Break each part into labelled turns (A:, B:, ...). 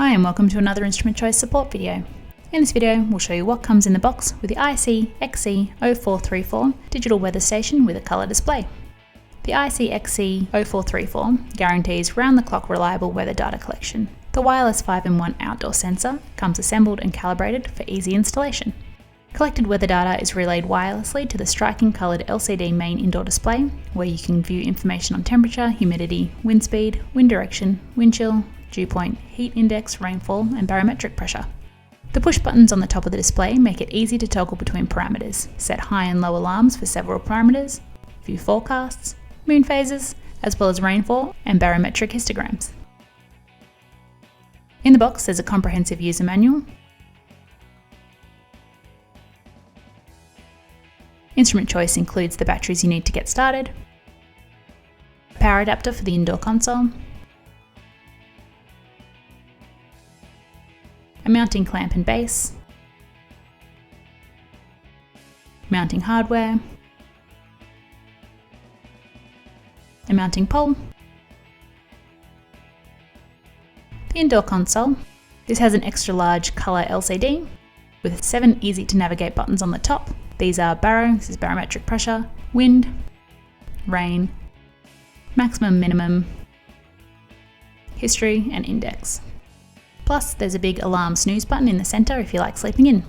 A: Hi and welcome to another Instrument Choice support video. In this video we'll show you what comes in the box with the IC-XC0434 Digital weather station with a colour display. The IC-XC0434 guarantees round-the-clock reliable weather data collection. The wireless 5-in-1 outdoor sensor comes assembled and calibrated for easy installation. Collected weather data is relayed wirelessly to the striking coloured LCD main indoor display, where you can view information on temperature, humidity, wind speed, wind direction, wind chill, dew point, heat index, rainfall, and barometric pressure. The push buttons on the top of the display make it easy to toggle between parameters, set high and low alarms for several parameters, view forecasts, moon phases, as well as rainfall and barometric histograms. In the box there's a comprehensive user manual, instrument choice includes the batteries you need to get started, a power adapter for the indoor console, a mounting clamp and base, mounting hardware, a mounting pole, the indoor console. This has an extra large colour LCD with 7 easy to navigate buttons on the top. These are baro, this is barometric pressure, wind, rain, maximum, minimum, history and index. Plus there's a big alarm snooze button in the centre if you like sleeping in.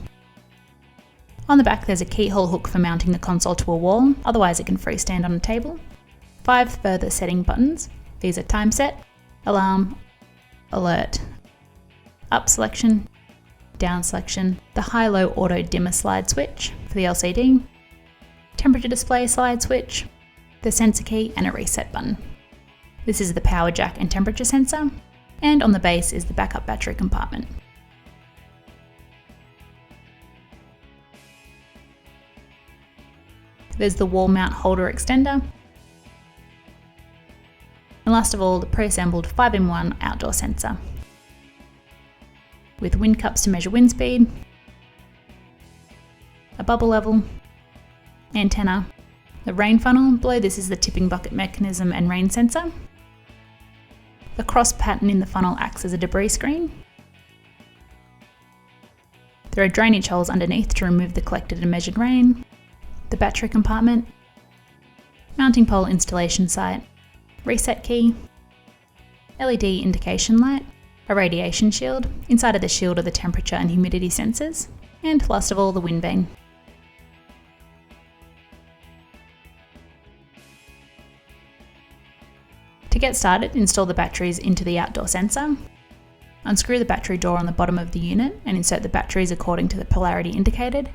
A: On the back there's a keyhole hook for mounting the console to a wall, otherwise it can freestand on a table. 5 further setting buttons. These are time set, alarm, alert, up selection, down selection, the high-low auto dimmer slide switch for the LCD, temperature display slide switch, the sensor key and a reset button. This is the power jack and temperature sensor, and on the base is the backup battery compartment. There's the wall mount holder extender, and last of all the pre-assembled 5-in-1 outdoor sensor with wind cups to measure wind speed, a bubble level, antenna, the rain funnel. Below this is the tipping bucket mechanism and rain sensor. The cross pattern in the funnel acts as a debris screen. There are drainage holes underneath to remove the collected and measured rain, the battery compartment, mounting pole installation site, reset key, LED indication light, a radiation shield. Inside of the shield are the temperature and humidity sensors, and last of all the wind vane. To get started, install the batteries into the outdoor sensor, unscrew the battery door on the bottom of the unit and insert the batteries according to the polarity indicated.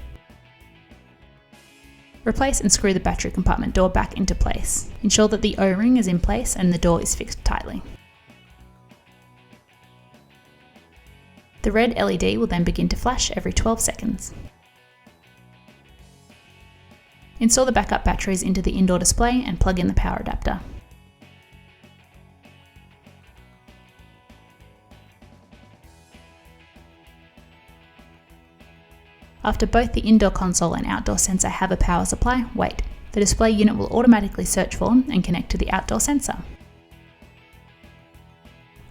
A: Replace and screw the battery compartment door back into place. Ensure that the O-ring is in place and the door is fixed tightly. The red LED will then begin to flash every 12 seconds. Install the backup batteries into the indoor display and plug in the power adapter. After both the indoor console and outdoor sensor have a power supply, wait. The display unit will automatically search for and connect to the outdoor sensor.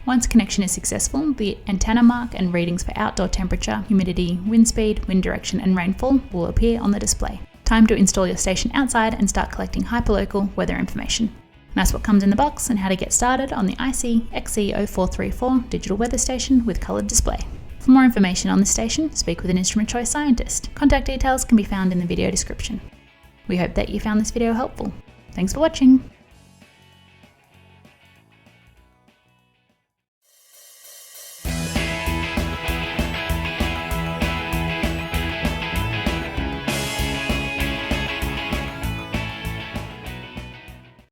A: Once connection is successful, the antenna mark and readings for outdoor temperature, humidity, wind speed, wind direction and rainfall will appear on the display. Time to install your station outside and start collecting hyperlocal weather information. And that's what comes in the box and how to get started on the IC-XC0434 Digital weather station with coloured display. For more information on this station, speak with an Instrument Choice scientist. Contact details can be found in the video description. We hope that you found this video helpful. Thanks for watching.